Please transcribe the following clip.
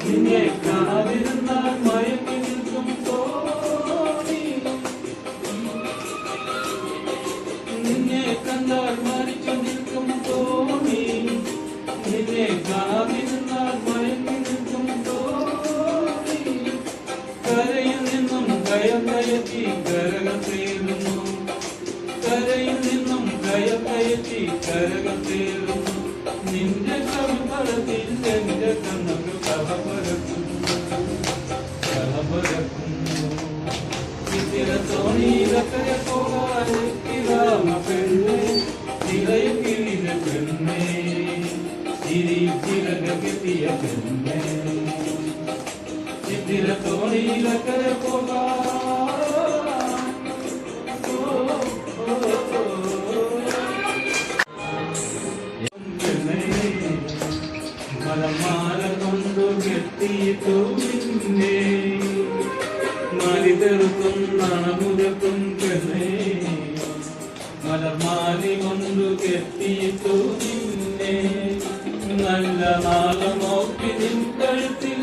നിന്നെ കാണാതിരുന്നാൽ മയങ്ങി നിൽക്കും തോണി, നിന്നെ കണ്ടാൽ മരിച്ചു നിൽക്കും തോണി, നിന്നെ കാണാതിരുന്നാൽ മയങ്ങി നിൽക്കും തോണി. കരയിൽ നിന്നും ഭയം കയറ്റി കരകൾ തേടുന്നു, കരയിൽ നിന്നും ഭയം കയറ്റി കരകൾ തേടുന്നു. നിന്റെ കവിതളത്തിൽ എന്റെ കണ്ണുകൾ കലപരക്കുന്നു, കലപരക്കുന്നു. ചിത്തിര തോണിയിലക്കരെ പോകാതെ കിരാമ പെണ്ണെ, തിരയിൽ കിഴിഞ്ഞ പെണ്ണെ, ചിരിയിൽ ചിറകെത്തിയ പെണ്ണെ. ചിത്തിര തോണിയിലക്കരെ പോകാതെ മലമാല കൊണ്ടു കെട്ടിയിട്ടു നിന്നെ, മരിതെറുക്കും നണമുരക്കും പെണ്ണേ. മലമാലി കൊണ്ടു കെട്ടിയിട്ടു നിന്നെ, നല്ല നാളെ നോക്കി നിൻ കഴുത്തി